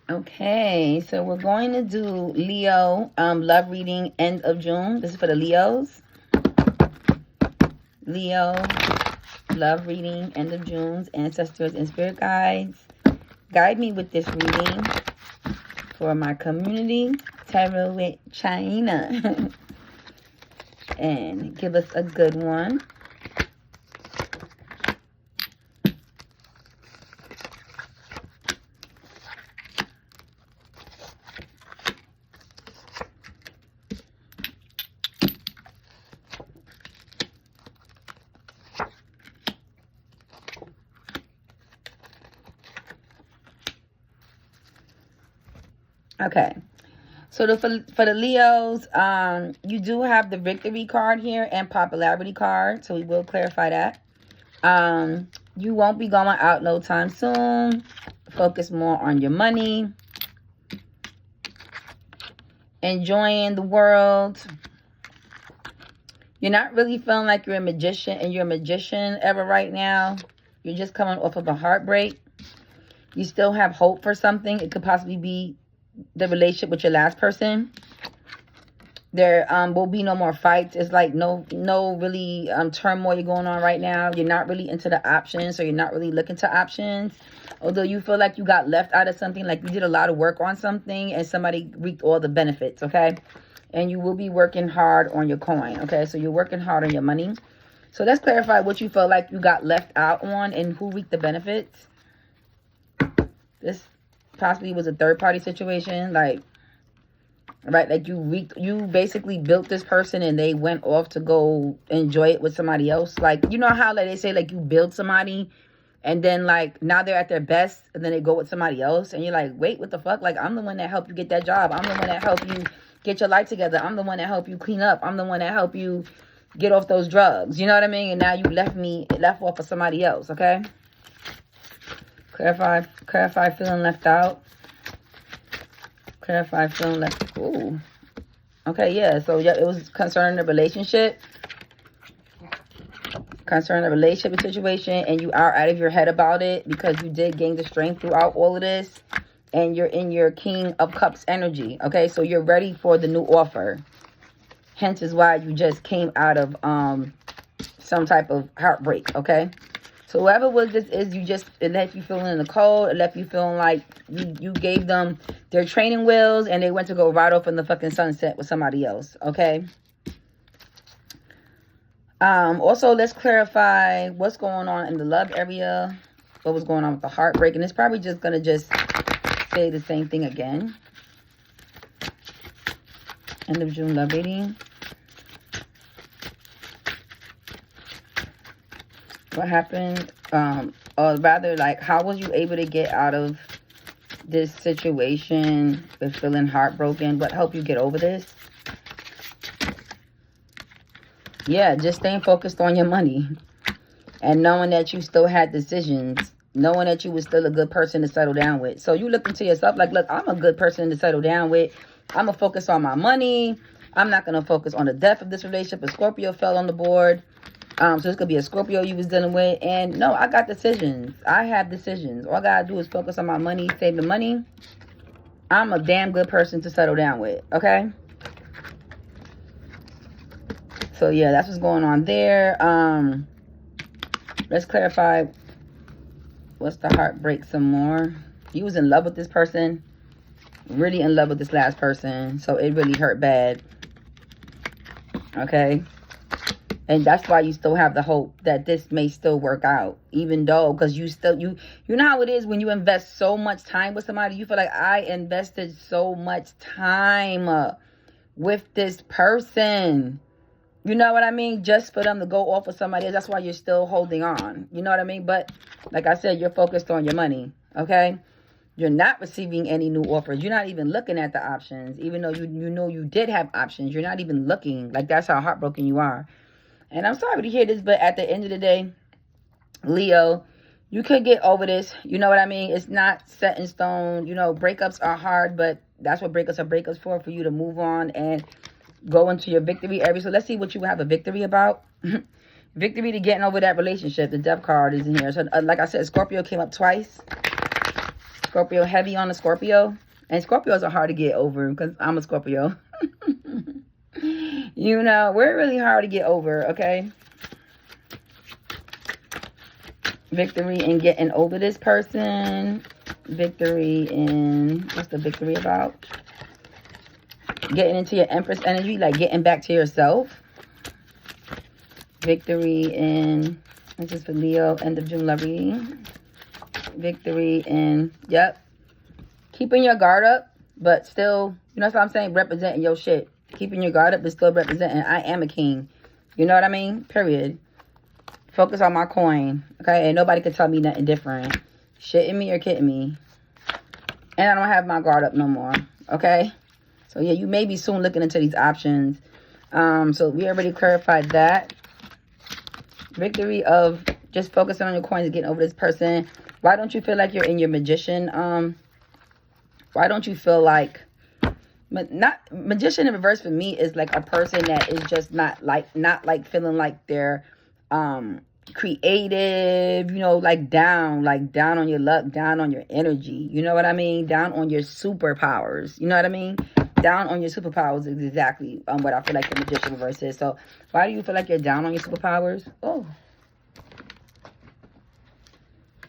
Okay, so we're going to do Leo love reading end of June. This is for the Leos. Leo love reading end of June. Ancestors and spirit guides, guide me with this reading for my community, Tarot with China, and give us a good one. Okay, so for the Leos, you do have the victory card here and popularity card, so we will clarify that. You won't be going out no time soon. Focus more on your money, enjoying the world. You're not really feeling like you're a magician and you're a magician ever right now. You're just coming off of a heartbreak. You still have hope for something. It could possibly be the relationship with your last person. There will be no more fights. It's like no really turmoil going on right now. You're not really into the options, so you're not really looking to options. Although you feel like you got left out of something, like you did a lot of work on something and somebody reaped all the benefits, okay? And you will be working hard on your coin, okay? So you're working hard on your money. So let's clarify what you felt like you got left out on and who reaped the benefits. This possibly was a third-party situation, like, right? Like you basically built this person and they went off to go enjoy it with somebody else. Like, you know how like they say like you build somebody and then like now they're at their best and then they go with somebody else and you're like, wait, what the fuck? Like, I'm the one that helped you get that job. I'm the one that helped you get your life together. I'm the one that helped you clean up. I'm the one that helped you get off those drugs. You know what I mean? And now you left off for somebody else, okay? Clarify feeling left out. Clarify feeling left. Ooh. Okay, yeah. So yeah, it was concerning the relationship. Concerning the relationship situation, and you are out of your head about it because you did gain the strength throughout all of this. And you're in your King of Cups energy. Okay, so you're ready for the new offer. Hence is why you just came out of some type of heartbreak, okay? So whoever was this is, it left you feeling in the cold. It left you feeling like you gave them their training wheels and they went to go ride off in the fucking sunset with somebody else, okay? Also, let's clarify what's going on in the love area. What was going on with the heartbreak. And it's probably just going to say the same thing again. End of June love reading. What happened? Or rather, like, how was you able to get out of this situation with feeling heartbroken? What helped you get over this? Yeah, just staying focused on your money. And knowing that you still had decisions. Knowing that you was still a good person to settle down with. So you look into yourself like, look, I'm a good person to settle down with. I'm going to focus on my money. I'm not going to focus on the depth of this relationship. A Scorpio fell on the board. So this could be a Scorpio you was dealing with. And no, I got decisions. I have decisions. All I got to do is focus on my money, save the money. I'm a damn good person to settle down with. Okay? So yeah, that's what's going on there. Let's clarify. What's the heartbreak some more? You was in love with this person. Really in love with this last person. So it really hurt bad. Okay? And that's why you still have the hope that this may still work out. Even though, because you know how it is when you invest so much time with somebody. You feel like I invested so much time with this person. You know what I mean? Just for them to go off with somebody else. That's why you're still holding on. You know what I mean? But like I said, you're focused on your money. Okay? You're not receiving any new offers. You're not even looking at the options. Even though you know you did have options. You're not even looking. Like, that's how heartbroken you are. And I'm sorry to hear this, but at the end of the day, Leo, you could get over this. You know what I mean? It's not set in stone. You know, breakups are hard, but that's what breakups are breakups for you to move on and go into your victory area. So let's see what you have a victory about. Victory to getting over that relationship. The Death card is in here. So like I said, Scorpio came up twice. Scorpio, heavy on the Scorpio. And Scorpios are hard to get over because I'm a Scorpio. You know, we're really hard to get over, okay? Victory in getting over this person. Victory in, what's the victory about? Getting into your Empress energy, like getting back to yourself. Victory in, this is for Leo, end of June love reading. Victory in, yep. Keeping your guard up, but still, you know what I'm saying? Representing your shit. Keeping your guard up, but still representing, I am a king. You know what I mean? Period. Focus on my coin, okay? And nobody can tell me nothing different. Shitting me or kidding me. And I don't have my guard up no more, okay? So, yeah, you may be soon looking into these options. So, we already clarified that. Victory of just focusing on your coins and getting over this person. Why don't you feel like you're in your magician? Why don't you feel like... Magician in reverse for me is like a person that is just not feeling like they're creative, you know, like down on your luck, down on your energy, you know what I mean? Down on your superpowers, you know what I mean? Down on your superpowers is exactly what I feel like the magician reverse is. So why do you feel like you're down on your superpowers? Oh,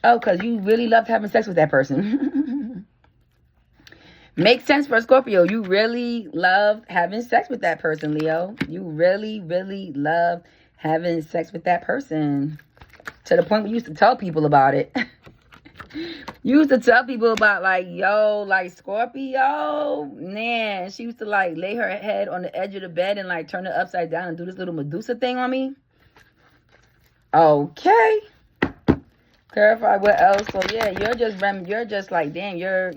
because you really loved having sex with that person. Makes sense for Scorpio. You really love having sex with that person, Leo. You really, really love having sex with that person. To the point where you used to tell people about it. You used to tell people about, like, yo, like, Scorpio, man. She used to, like, lay her head on the edge of the bed and, like, turn it upside down and do this little Medusa thing on me. Okay. Clarify what else. So, yeah, you're just like, damn, you're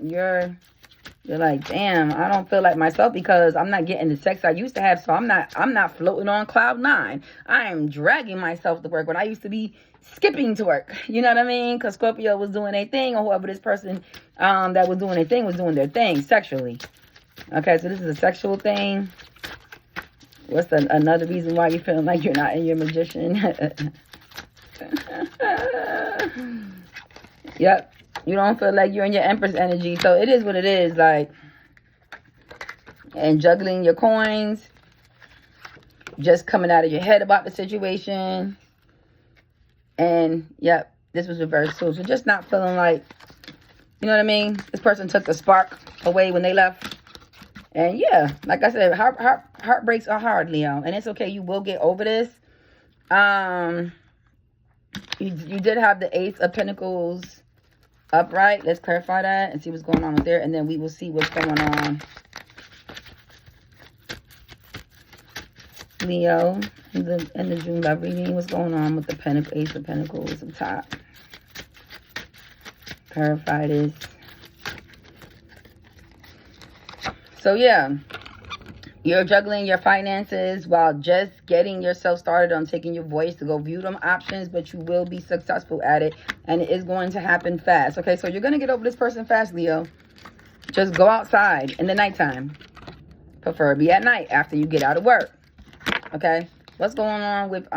like, damn, I don't feel like myself because I'm not getting the sex I used to have. So I'm not floating on cloud 9. I am dragging myself to work when I used to be skipping to work. You know what I mean? Because Scorpio was doing a thing, or whoever this person that was doing a thing was doing their thing sexually. Okay, so this is a sexual thing. What's another reason why you're feeling like you're not in your magician? Yep. You don't feel like you're in your Empress energy. So it is what it is. Like, and juggling your coins. Just coming out of your head about the situation. And, yep, this was reversed too. So just not feeling like, you know what I mean? This person took the spark away when they left. And, yeah, like I said, heartbreaks are hard, Leo. And it's okay. You will get over this. You did have the Ace of Pentacles upright. Let's clarify that and see what's going on with there, and then we will see what's going on, Leo, in the June love reading. What's going on with the Ace of Pentacles up top? Clarify this. So yeah, you're juggling your finances while just getting yourself started on taking your voice to go view them options, but you will be successful at it, and it is going to happen fast. Okay, so you're going to get over this person fast, Leo. Just go outside in the nighttime, preferably at night after you get out of work. Okay, what's going on with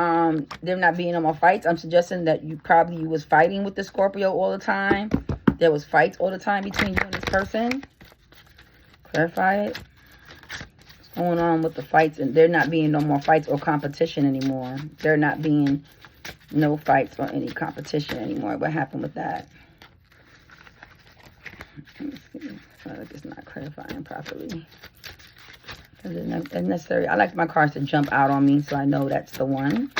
there not being no more fights? I'm suggesting that you was fighting with the Scorpio all the time. There was fights all the time between you and this person. Clarify it. Going on with the fights, and there not being no more fights or competition anymore. There not being no fights or any competition anymore. What happened with that? Let me see. So like it's not clarifying properly. It's necessary. I like my cards to jump out on me, so I know that's the one.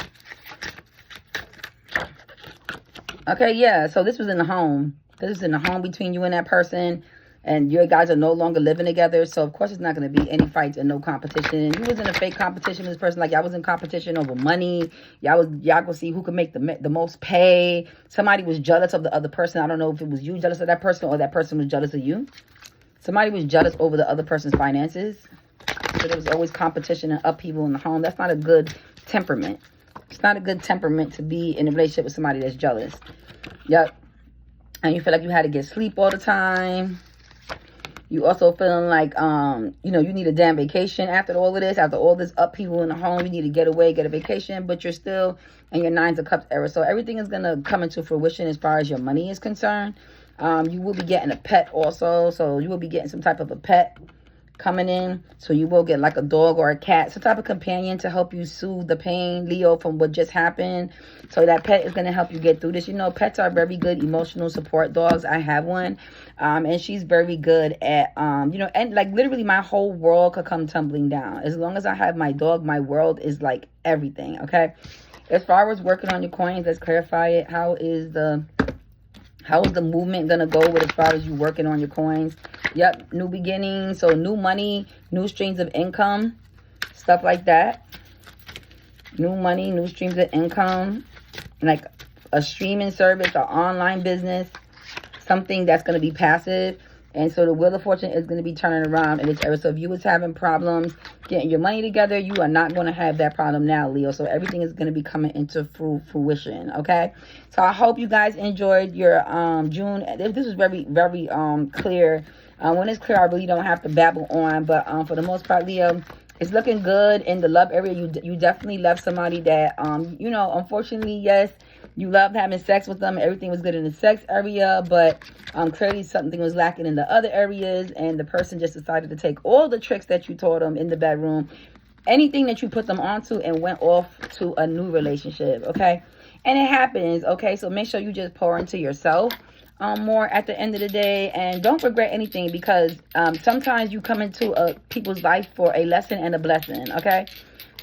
Okay, yeah. So this was in the home. This is in the home between you and that person. And your guys are no longer living together. So, of course, it's not going to be any fights and no competition. And you was in a fake competition with this person. Like, y'all was in competition over money. Y'all gonna see who could make the most pay. Somebody was jealous of the other person. I don't know if it was you jealous of that person or that person was jealous of you. Somebody was jealous over the other person's finances. So there was always competition and upheaval in the home. That's not a good temperament. It's not a good temperament to be in a relationship with somebody that's jealous. Yep. And you feel like you had to get sleep all the time. You also feeling like, you know, you need a damn vacation after all of this. After all this upheaval in the home, you need to get away, get a vacation. But you're still in your 9 of Cups era. So everything is going to come into fruition as far as your money is concerned. You will be getting a pet also. So you will be getting some type of a pet coming in. So you will get like a dog or a cat, some type of companion to help you soothe the pain, Leo, from what just happened. So that pet is going to help you get through this. You know, pets are very good emotional support dogs. I have one, and she's very good at, you know, and like literally my whole world could come tumbling down. As long as I have my dog, my world is like everything, okay? As far as working on your coins, let's clarify it. How is the movement gonna go with as far as you working on your coins? Yep, new beginnings, so new money, new streams of income, stuff like that. New money, new streams of income, like a streaming service or online business, something that's gonna be passive. And so the Wheel of Fortune is going to be turning around in this area. So if you was having problems getting your money together, you are not going to have that problem now, Leo. So everything is going to be coming into fruition, okay? So I hope you guys enjoyed your June. This was very, very clear. When it's clear, I really don't have to babble on. But for the most part, Leo, it's looking good in the love area. You definitely love somebody that, you know, unfortunately, yes, you loved having sex with them. Everything was good in the sex area, but clearly something was lacking in the other areas, and the person just decided to take all the tricks that you taught them in the bedroom, anything that you put them onto, and went off to a new relationship, okay? And it happens, okay? So make sure you just pour into yourself more at the end of the day, and don't regret anything, because sometimes you come into people's life for a lesson and a blessing, okay?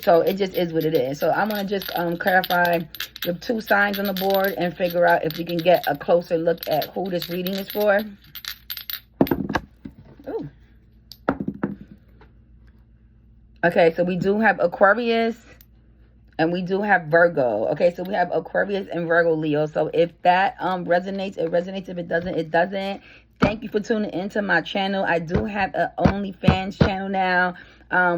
So it just is what it is. So I'm going to just clarify the 2 signs on the board and figure out if we can get a closer look at who this reading is for. Ooh. Okay, so we do have Aquarius and we do have Virgo. Okay, so we have Aquarius and Virgo, Leo. So if that resonates, it resonates. If it doesn't, it doesn't. Thank you for tuning into my channel. I do have an OnlyFans channel now,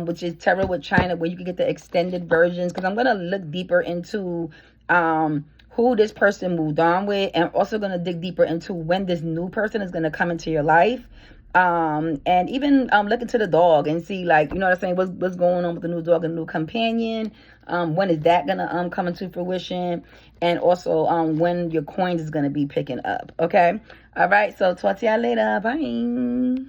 which is Tarot with China, where you can get the extended versions, because I'm going to look deeper into who this person moved on with, and also going to dig deeper into when this new person is going to come into your life. And even look into the dog and see, like, you know what I'm saying, what's going on with the new dog and new companion. When is that gonna come into fruition, and also when your coins is gonna be picking up. Okay, all right, so talk to y'all later. Bye.